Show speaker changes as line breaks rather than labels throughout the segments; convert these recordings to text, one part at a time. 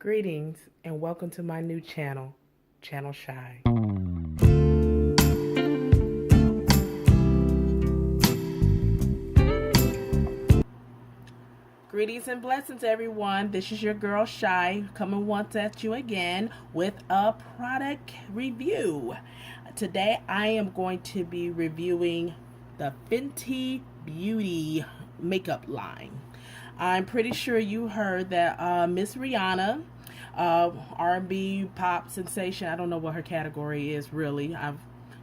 Greetings and welcome to my new channel, Channel Shy. Greetings and blessings, everyone. This is your girl Shy coming once at you again with a product review. Today I am going to be reviewing the Fenty Beauty makeup line. I'm pretty sure you heard that Miss Rihanna, R&B pop sensation, I don't know what her category is really. I've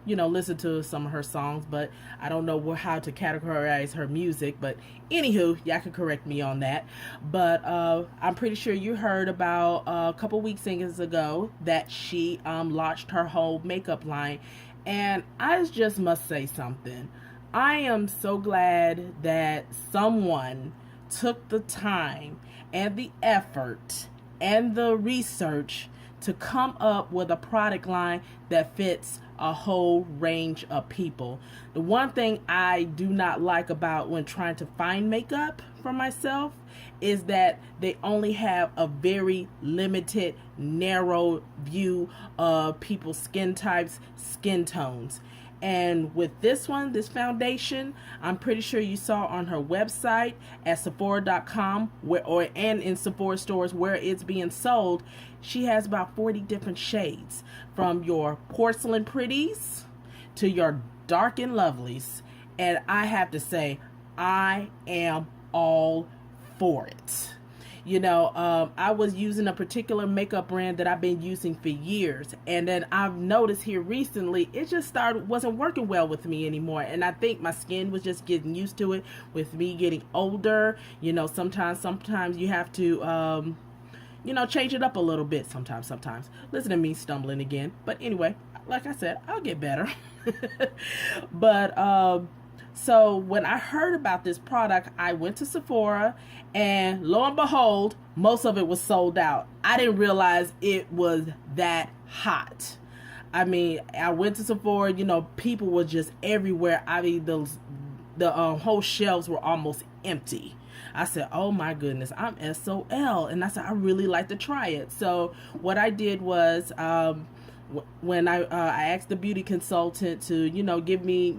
listened to some of her songs, but I don't know how to categorize her music. But anywho, y'all can correct me on that. But I'm pretty sure you heard about a couple weeks ago that she launched her whole makeup line. And I just must say something. I am so glad that someone took the time and the effort and the research to come up with a product line that fits a whole range of people. The one thing I do not like about when trying to find makeup for myself is that they only have a very limited, narrow view of people's skin types, skin tones. And with this foundation, I'm pretty sure you saw on her website at Sephora.com and in Sephora stores where it's being sold, she has about 40 different shades, from your porcelain pretties to your dark and lovelies. And I have to say, I am all for it. I was using a particular makeup brand that I've been using for years, and then I've noticed here recently it just wasn't working well with me anymore. And I think my skin was just getting used to it with me getting older. Sometimes you have to change it up a little bit. Sometimes listen to me stumbling again, but anyway, like I said, I'll get better. But so when I heard about this product, I went to Sephora, and lo and behold, most of it was sold out. I didn't realize it was that hot. I mean, I went to Sephora, people were just everywhere. I mean, the whole shelves were almost empty. I said, oh my goodness, I'm SOL. And I said, I really like to try it. So what I did was, when I asked the beauty consultant to, give me,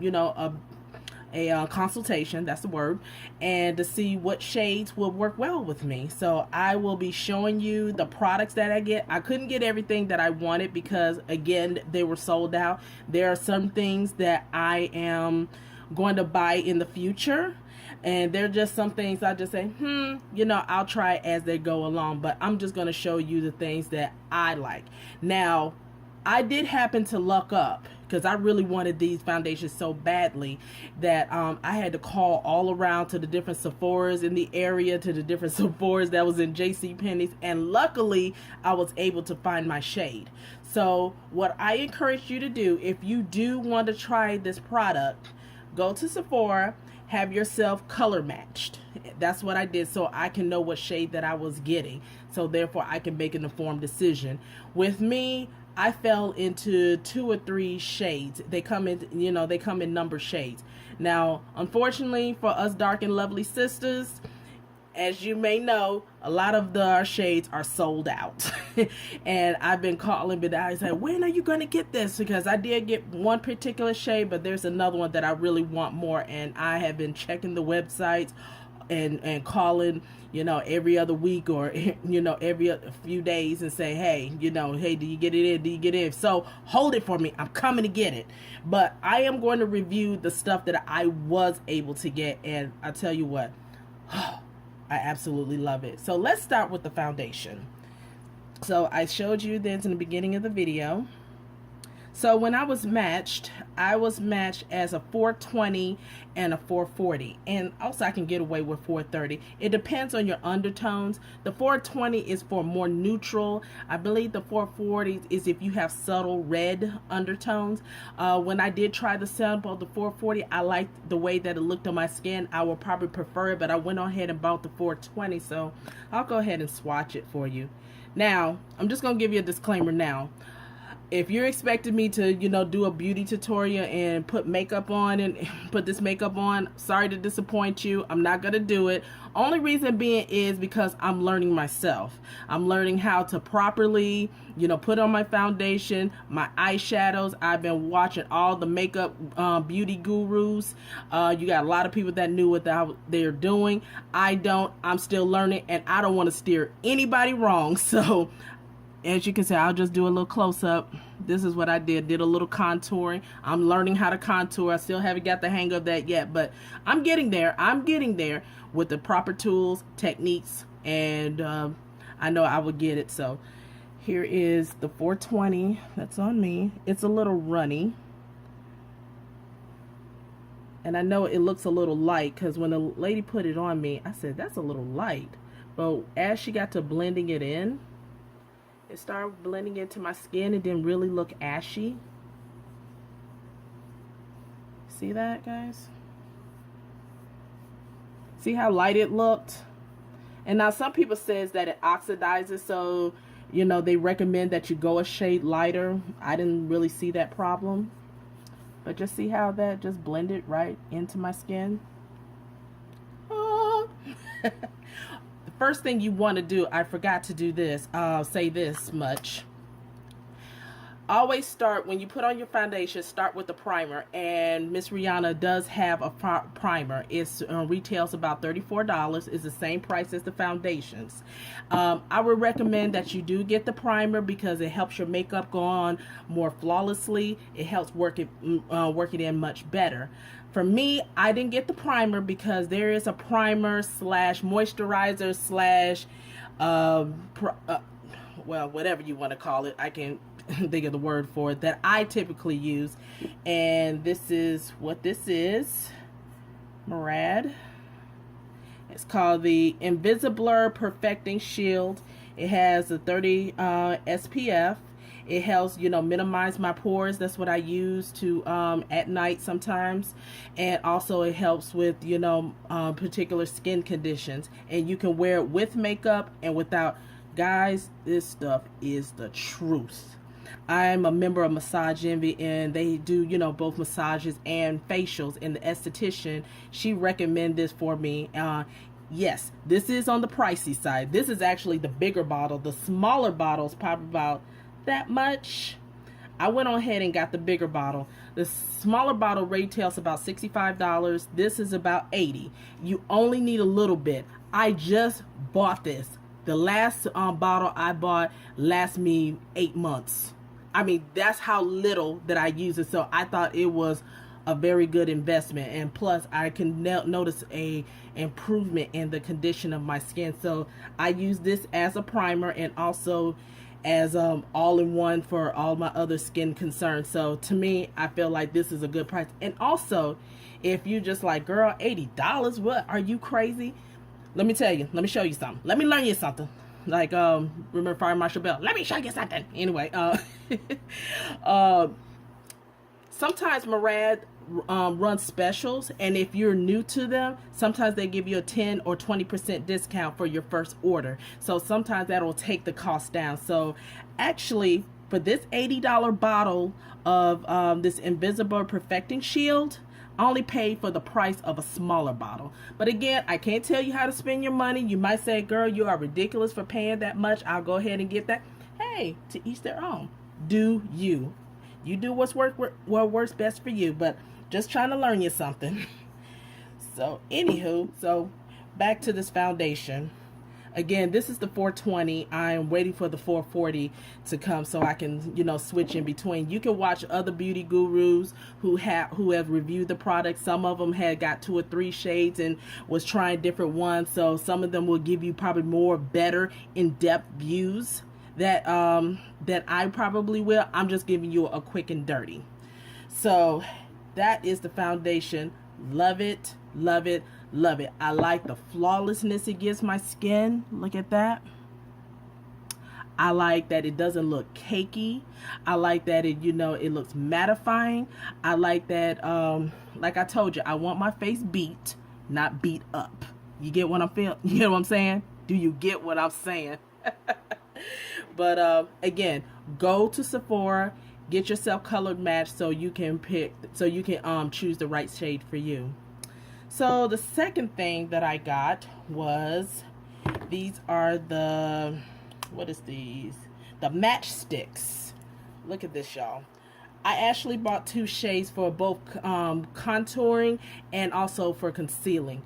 a consultation, that's the word, and to see what shades will work well with me. So I will be showing you the products that I get. I couldn't get everything that I wanted because, again, they were sold out. There are some things that I am going to buy in the future, and they're just some things I just say, I'll try as they go along, but I'm just going to show you the things that I like. Now, I did happen to luck up because I really wanted these foundations so badly that I had to call all around to the different Sephoras in the area, to the different Sephoras that was in JCPenney's, and luckily I was able to find my shade. So what I encourage you to do, if you do want to try this product, go to Sephora, have yourself color matched. That's what I did, so I can know what shade that I was getting, so therefore I can make an informed decision. With me, I fell into 2 or 3 shades. They come in number shades. Now, unfortunately for us dark and lovely sisters, as you may know, a lot of our shades are sold out. And I've been calling, but I said, when are you going to get this? Because I did get one particular shade, but there's another one that I really want more. And I have been checking the websites and calling, every other week or, every few days and say, hey, hey, do you get it in? Do you get it in? So hold it for me. I'm coming to get it. But I am going to review the stuff that I was able to get. And I tell you what, I absolutely love it. So let's start with the foundation. So I showed you this in the beginning of the video. So when I was matched as a 420 and a 440. And also I can get away with 430. It depends on your undertones. The 420 is for more neutral. I believe the 440 is if you have subtle red undertones. When I did try the sample of the 440, I liked the way that it looked on my skin. I would probably prefer it, but I went on ahead and bought the 420. So I'll go ahead and swatch it for you. Now, I'm just going to give you a disclaimer now. if you're expecting me to, do a beauty tutorial and put makeup on and put this makeup on, sorry to disappoint you. I'm not going to do it. Only reason being is because I'm learning myself. I'm learning how to properly, put on my foundation, my eyeshadows. I've been watching all the makeup beauty gurus. You got a lot of people that knew what they're doing. I don't. I'm still learning, and I don't want to steer anybody wrong. So as you can see, I'll just do a little close-up. This is what I did a little contouring. I'm learning how to contour. I still haven't got the hang of that yet, but I'm getting there. I'm getting there with the proper tools, techniques, and I know I will get it. So here is the 420 that's on me. It's a little runny, and I know it looks a little light because when the lady put it on me, I said that's a little light, but as she got to blending it in, it started blending into my skin. It didn't really look ashy. See that, guys? See how light it looked? And now some people says that it oxidizes, so they recommend that you go a shade lighter. I didn't really see that problem, but just see how that just blended right into my skin. Oh. First thing you want to do, I forgot to do this, I'll say this much. Always start, when you put on your foundation, start with the primer. And Miss Rihanna does have a primer. It retails about $34. It's the same price as the foundations. I would recommend that you do get the primer because it helps your makeup go on more flawlessly. It helps work it in much better. For me, I didn't get the primer because there is a primer slash moisturizer slash, well, whatever you want to call it. I can think of the word for it that I typically use. And this is what this is. Murad. It's called the Invisiblur Perfecting Shield. It has a 30 SPF. It helps, minimize my pores. That's what I use to at night sometimes. And also it helps with, particular skin conditions. And you can wear it with makeup and without. Guys, this stuff is the truth. I'm a member of Massage Envy, and they do, both massages and facials. And the esthetician, she recommended this for me. Yes, this is on the pricey side. This is actually the bigger bottle. The smaller bottle is probably about that much. I went on ahead and got the bigger bottle. The smaller bottle retails about $65. This is about $80. You only need a little bit. I just bought this. The last bottle I bought lasts me 8 months. I mean, that's how little that I use it. So I thought it was a very good investment, and plus I can notice a improvement in the condition of my skin. So I use this as a primer and also as all-in-one for all my other skin concerns. So to me, I feel like this is a good price. And also, if you just like, girl, $80, what, are you crazy? Let me tell you, let me show you something, let me learn you something. Like remember Fire Marshal Bell, let me show you something. Anyway, sometimes Murad runs specials, and if you're new to them, sometimes they give you a 10 or 20% discount for your first order. So sometimes that'll take the cost down. So actually, for this $80 bottle of this Invisiblur Perfecting Shield, I only paid for the price of a smaller bottle. But again, I can't tell you how to spend your money. You might say, girl, you are ridiculous for paying that much. I'll go ahead and get that. Hey, to each their own. Do you. You do what works best for you. But just trying to learn you something. So, anywho, so back to this foundation. Again, this is the 420. I am waiting for the 440 to come so I can, switch in between. You can watch other beauty gurus who have reviewed the product. Some of them had got 2 or 3 shades and was trying different ones. So some of them will give you probably more better in-depth views that I probably will. I'm just giving you a quick and dirty. So that is the foundation. Love it, love it, love it. I like the flawlessness it gives my skin. Look at that. I like that it doesn't look cakey. I like that it, it looks mattifying. I like that, like I told you, I want my face beat, not beat up. You get what I'm feeling? You get what I'm saying? Do you get what I'm saying? But again, go to Sephora, get yourself colored match so you can choose the right shade for you. So the second thing that I got was, these are the, what is these? The matchsticks. Look at this, y'all. I actually bought 2 shades for both contouring and also for concealing.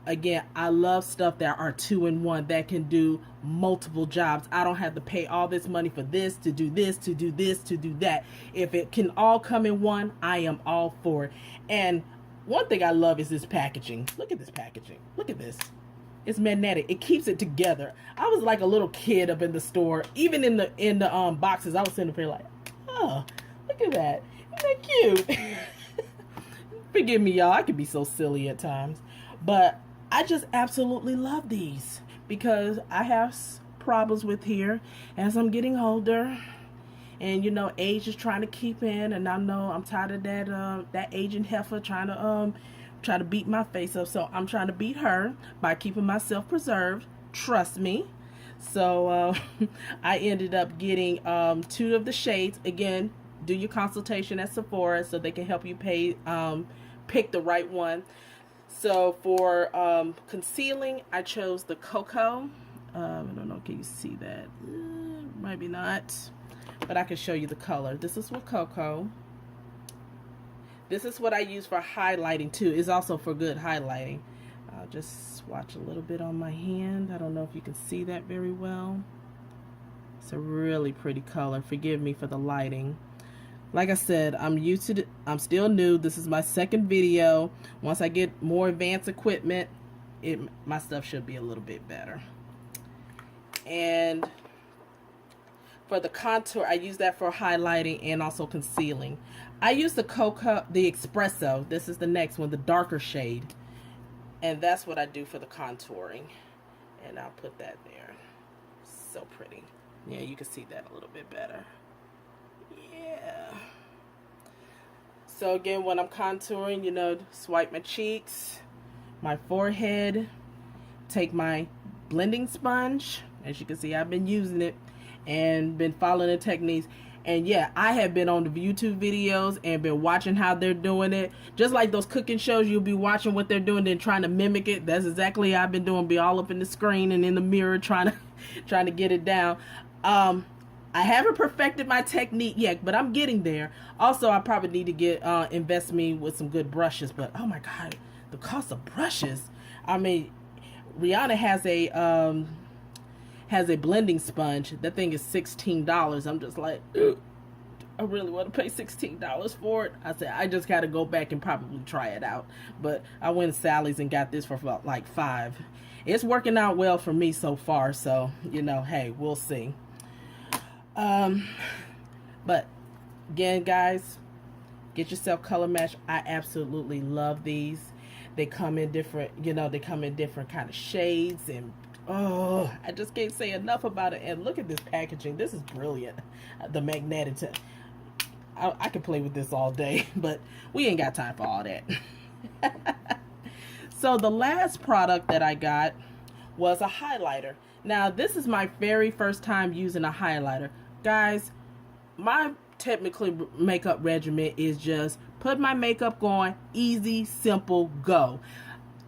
Again, I love stuff that are 2-in-1 that can do multiple jobs. I don't have to pay all this money for this, to do this, to do this, to do that. If it can all come in one, I am all for it. And one thing I love is this packaging. Look at this packaging. Look at this. It's magnetic. It keeps it together. I was like a little kid up in the store. Even in the boxes, I was sitting up here like, oh, look at that. Isn't that cute? Forgive me, y'all. I can be so silly at times. But I just absolutely love these because I have problems with here as I'm getting older. And, you know, age is trying to keep in. And I know I'm tired of that aging heifer trying to beat my face up. So I'm trying to beat her by keeping myself preserved. Trust me. So I ended up getting 2 of the shades. Again, do your consultation at Sephora so they can help you pick the right one. So for concealing, I chose the Cocoa. I don't know, can you see that? Maybe not. But I can show you the color. This is what Cocoa. This is what I use for highlighting too. It's also for good highlighting. I'll just swatch a little bit on my hand. I don't know if you can see that very well. It's a really pretty color. Forgive me for the lighting. Like I said, I'm still new. This is my second video. Once I get more advanced equipment, my stuff should be a little bit better. And for the contour, I use that for highlighting and also concealing. I use the Espresso. This is the next one, the darker shade. And that's what I do for the contouring. And I'll put that there. So pretty. Yeah, you can see that a little bit better. Yeah. So again, when I'm contouring, you know, swipe my cheeks, my forehead, take my blending sponge. As you can see, I've been using it and been following the techniques. And yeah, I have been on the YouTube videos and been watching how they're doing it. Just like those cooking shows, you'll be watching what they're doing and trying to mimic it. That's exactly how I've been doing. Be all up in the screen and in the mirror trying to get it down. I haven't perfected my technique yet, but I'm getting there. Also, I probably need to get invest me with some good brushes. But oh my God, the cost of brushes! I mean, Rihanna has a blending sponge. That thing is $16. I'm just like, ugh, I really want to pay $16 for it. I said I just got to go back and probably try it out. But I went to Sally's and got this for about like $5. It's working out well for me so far. So you know, hey, we'll see. But again, guys, get yourself color match. I absolutely love these. They come in different, you know, they come in different kind of shades, and oh, I just can't say enough about it. And look at this packaging. This is brilliant. The magnetic. I could play with this all day, but we ain't got time for all that. So the last product that I got was a highlighter. Now, this is my very first time using a highlighter. Guys, my technically makeup regimen is just put my makeup on, easy, simple, go.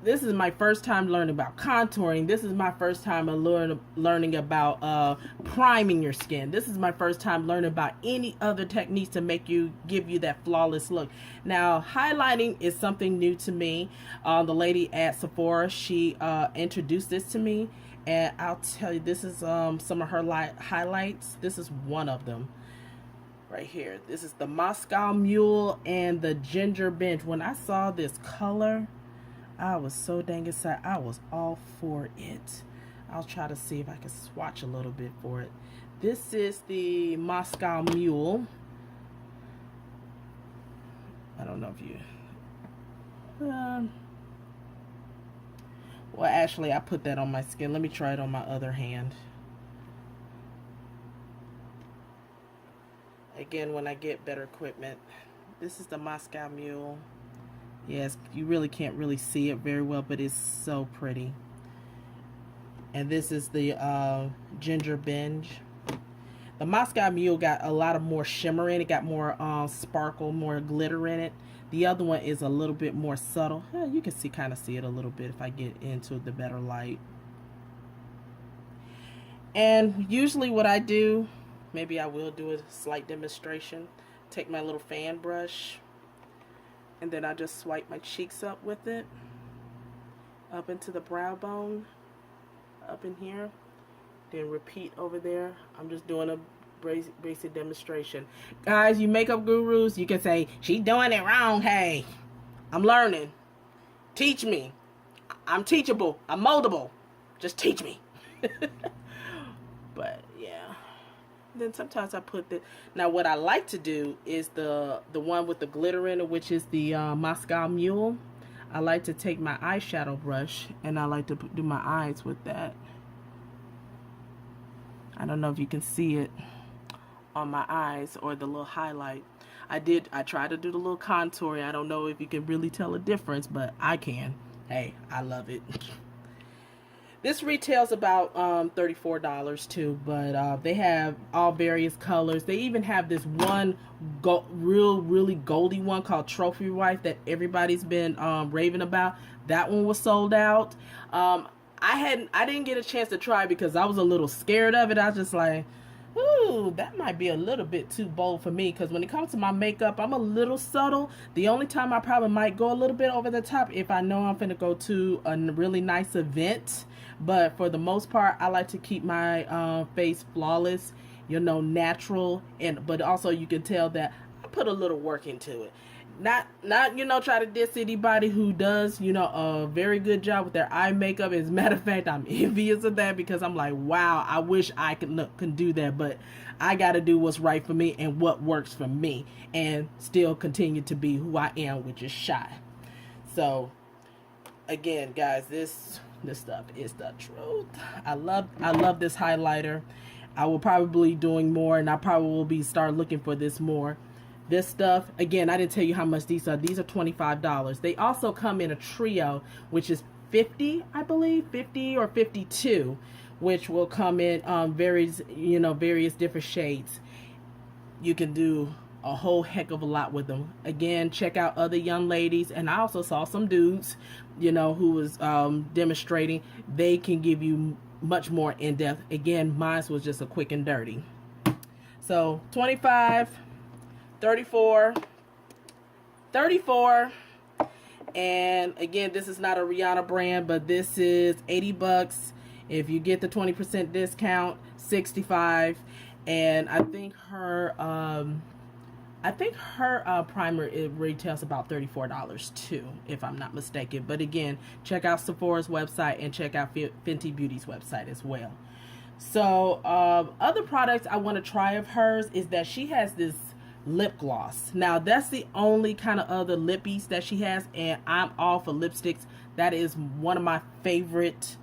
This is my first time learning about contouring. This is my first time learning about priming your skin. This is my first time learning about any other techniques to give you that flawless look. Now, highlighting is something new to me. The lady at Sephora, she introduced this to me. And I'll tell you, this is some of her highlights. This is one of them right here. This is the Moscow Mule and the Ginger Bench. When I saw this color, I was so dang excited. I was all for it. I'll try to see if I can swatch a little bit for it. This is the Moscow Mule. I don't know if you... well, actually, I put that on my skin. Let me try it on my other hand. Again, when I get better equipment. This is the Moscow Mule. Yes, you really can't really see it very well, but it's so pretty. And this is the Ginger Binge. The Moscow Mule got a lot of more shimmer in it, got more sparkle, more glitter in it. The other one is a little bit more subtle. You can kind of see it a little bit if I get into the better light. And usually what I do, maybe I will do a slight demonstration. Take my little fan brush, and then I just swipe my cheeks up with it, up into the brow bone, up in here, then repeat over there. I'm just doing a basic demonstration. Guys, you makeup gurus, you can say, she's doing it wrong. Hey, I'm learning. Teach me. I'm teachable. I'm moldable. Just teach me. But yeah. Then sometimes I put the, now what I like to do is the one with the glitter in it, which is the Moscow Mule. I like to take my eyeshadow brush and I like to do my eyes with that. I don't know if you can see it on my eyes or the little highlight. I tried to do the little contouring. I don't know if you can really tell a difference, but I can. Hey, I love it. This retails about $34 too, but they have all various colors. They even have this one really goldy one called Trophy Wife that everybody's been raving about. That one was sold out. I didn't get a chance to try because I was a little scared of it. I was just like, ooh, that might be a little bit too bold for me, because when it comes to my makeup, I'm a little subtle. The only time I probably might go a little bit over the top if I know I'm finna go to a really nice event. But for the most part, I like to keep my face flawless, you know, natural, but also you can tell that I put a little work into it. Not you know, try to diss anybody who does, you know, a very good job with their eye makeup. As a matter of fact, I'm envious of that, because I'm like, wow, I wish I can do that, but I got to do what's right for me and what works for me, and still continue to be who I am, which is shy. So again, guys, this stuff is the truth. I love this highlighter. I will probably be doing more, and I probably will be start looking for this more. This stuff, again, I didn't tell you how much these are. These are $25. They also come in a trio, which is 50, I believe, 50 or 52, which will come in various different shades. You can do a whole heck of a lot with them. Again, check out other young ladies, and I also saw some dudes, you know, who was demonstrating. They can give you much more in depth. Again, mine was just a quick and dirty. So 25, 34, 34, and again, this is not a Rihanna brand, but this is 80 bucks. If you get the 20% discount, 65, and I think her primer, it retails about $34 too, if I'm not mistaken. But again, check out Sephora's website and check out Fenty Beauty's website as well. So other products I want to try of hers is that she has this lip gloss. Now that's the only kind of other lippies that she has, and I'm all for lipsticks. That is one of my favorite.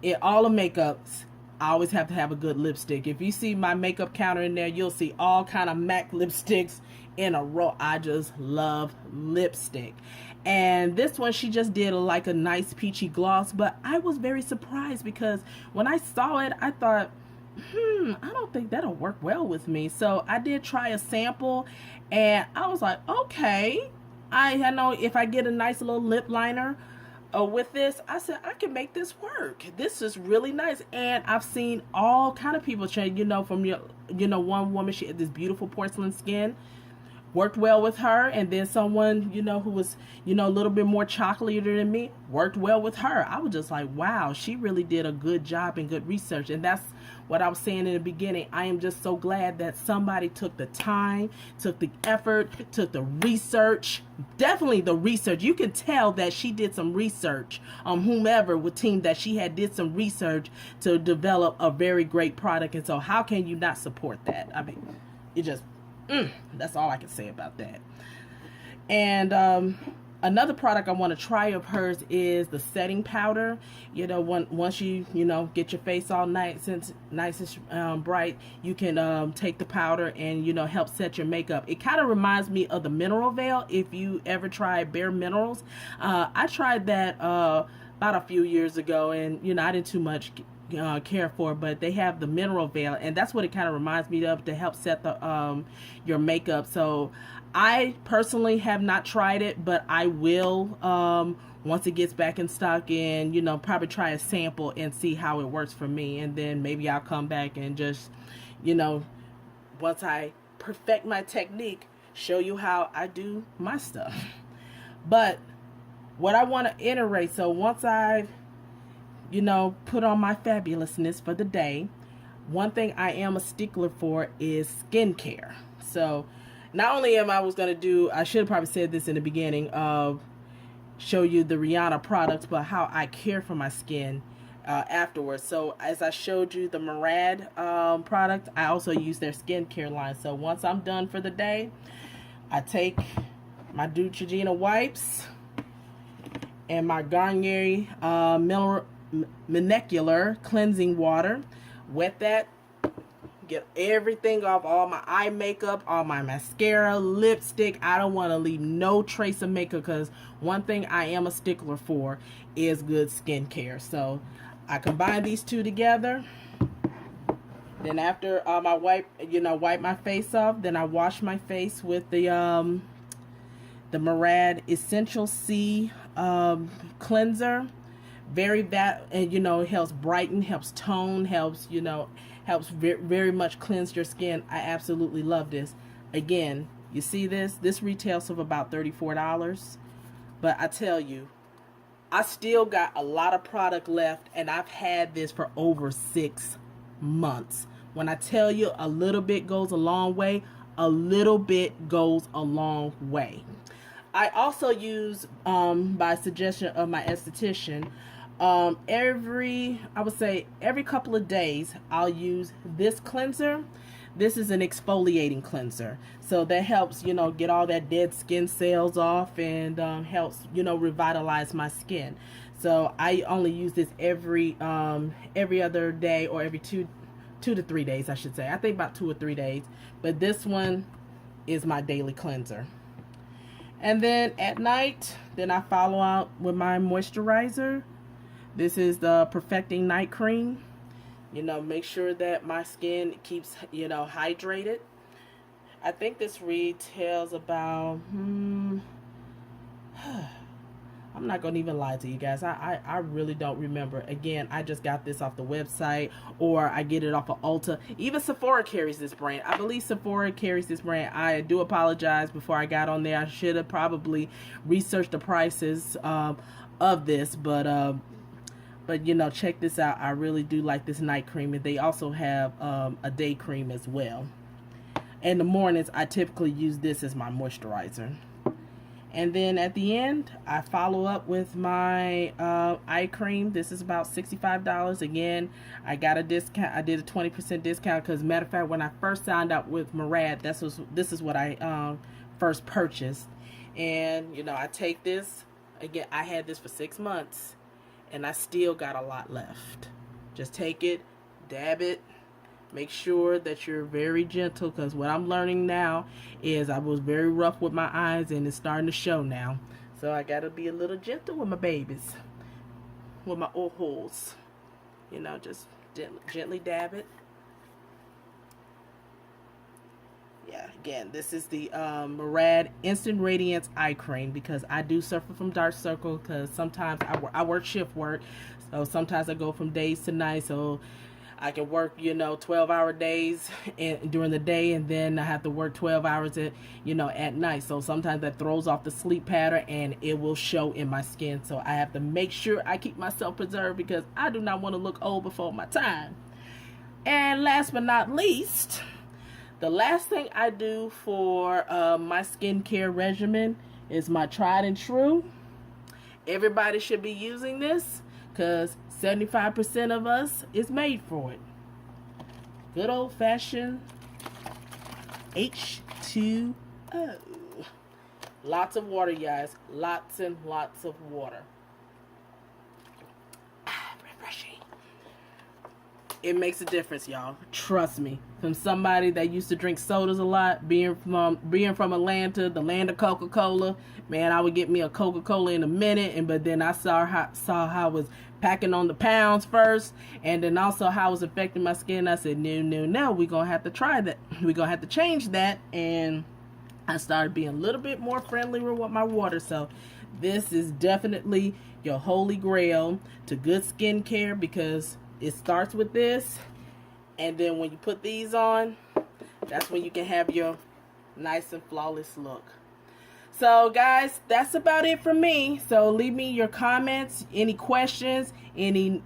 In all the makeups, I always have to have a good lipstick. If you see my makeup counter in there, you'll see all kind of MAC lipsticks in a row. I just love lipstick. And this one, she just did like a nice peachy gloss, but I was very surprised because when I saw it, I thought, I don't think that'll work well with me. So I did try a sample, and I was like, okay, I know if I get a nice little lip liner with this, I said, I can make this work. This is really nice. And I've seen all kind of people change, you know, from one woman, she had this beautiful porcelain skin, worked well with her, and then someone, you know, who was, you know, a little bit more chocolatey than me, worked well with her. I was just like, wow, she really did a good job and good research. And that's what I was saying in the beginning. I am just so glad that somebody took the time, took the effort, took the research, definitely the research. You can tell that she did some research on whomever with team, that she had did some research to develop a very great product. And so how can you not support that? I mean, it just, that's all I can say about that. And another product I want to try of hers is the setting powder. You know, once you get your face all nice and bright, you can take the powder and, you know, help set your makeup. It kind of reminds me of the mineral veil. If you ever tried Bare Minerals, I tried that about a few years ago, and, you know, I didn't too much care for, but they have the mineral veil, and that's what it kind of reminds me of to help set the your makeup. So I personally have not tried it, but I will once it gets back in stock, and probably try a sample and see how it works for me, and then maybe I'll come back and just once I perfect my technique, show you how I do my stuff. But what I want to iterate, so once I've put on my fabulousness for the day, one thing I am a stickler for is skincare. So not only am I I should have probably said this in the beginning of show you the Rihanna products, but how I care for my skin afterwards. So as I showed you the Murad product, I also use their skincare line. So once I'm done for the day, I take my Neutrogena wipes and my Garnier Molecular Cleansing Water. Wet that, get everything off, all my eye makeup, all my mascara, lipstick. I don't want to leave no trace of makeup, because one thing I am a stickler for is good skincare. So I combine these two together. Then after I wipe my face off, then I wash my face with the Murad Essential C cleanser. It helps brighten, helps tone, helps very much cleanse your skin. I absolutely love this. Again, you see this retails for about $34, but I tell you, I still got a lot of product left, and I've had this for over 6 months. When I tell you a little bit goes a long way, a little bit goes a long way. I also use, by suggestion of my esthetician, every couple of days, I'll use this cleanser. This is an exfoliating cleanser. So that helps, get all that dead skin cells off, and helps, revitalize my skin. So I only use this every other day, or every two to 3 days, I should say. I think about 2 or 3 days. But this one is my daily cleanser. And then at night, then I follow out with my moisturizer. This is the Perfecting Night Cream. Make sure that my skin keeps, hydrated. I think this retails about, I'm not going to even lie to you guys. I really don't remember. Again, I just got this off the website, or I get it off of Ulta. Even Sephora carries this brand. I believe Sephora carries this brand. I do apologize before I got on there. I should have probably researched the prices of this, but check this out. I really do like this night cream, and they also have a day cream as well. In the mornings, I typically use this as my moisturizer. And then at the end, I follow up with my eye cream. This is about $65. Again, I got a discount. I did a 20% discount, because matter of fact, when I first signed up with Murad, this is what I first purchased. And I take this. Again, I had this for 6 months, and I still got a lot left. Just take it, dab it. Make sure that you're very gentle, because what I'm learning now is I was very rough with my eyes, and it's starting to show now. So I got to be a little gentle with my babies, with my holes. Just gently dab it. Yeah, again, this is the Murad Instant Radiance Eye Cream, because I do suffer from dark circle, because sometimes I work shift work, so sometimes I go from days to nights, so I can work, 12-hour days during the day, and then I have to work 12 hours at night. So sometimes that throws off the sleep pattern, and it will show in my skin. So I have to make sure I keep myself preserved, because I do not want to look old before my time. And last but not least, the last thing I do for my skincare regimen is my tried and true. Everybody should be using this, because 75% of us is made for it. Good old-fashioned H2O. Lots of water, guys. Lots and lots of water. Refreshing. it makes a difference, y'all. Trust me. From somebody that used to drink sodas a lot, being from Atlanta, the land of Coca-Cola, man, I would get me a Coca-Cola in a minute, but then I saw how it was packing on the pounds first, and then also how it was affecting my skin. I said, no, we're gonna have to try that. We're gonna have to change that, and I started being a little bit more friendly with my water. So this is definitely your holy grail to good skincare, because it starts with this, and then when you put these on, that's when you can have your nice and flawless look. So guys, that's about it from me. So leave me your comments, any questions, any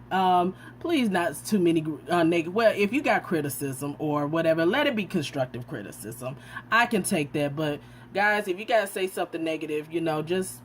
please not too many negative. Well, if you got criticism or whatever, let it be constructive criticism. I can take that. But guys, if you gotta say something negative, just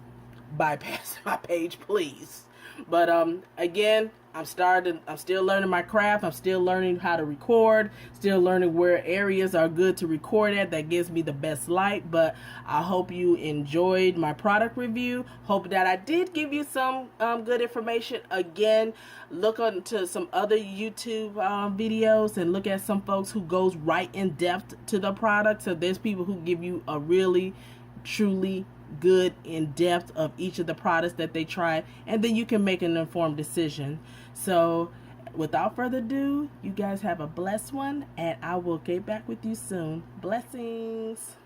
bypass my page, please. But again, I'm still learning my craft. I'm still learning how to record, still learning where areas are good to record at that gives me the best light. But I hope you enjoyed my product review. Hope that I did give you some good information. Again, look into some other YouTube videos and look at some folks who goes right in depth to the product. So there's people who give you a really, truly good in depth of each of the products that they try, and then you can make an informed decision. So without further ado, you guys have a blessed one, and I will get back with you soon. Blessings.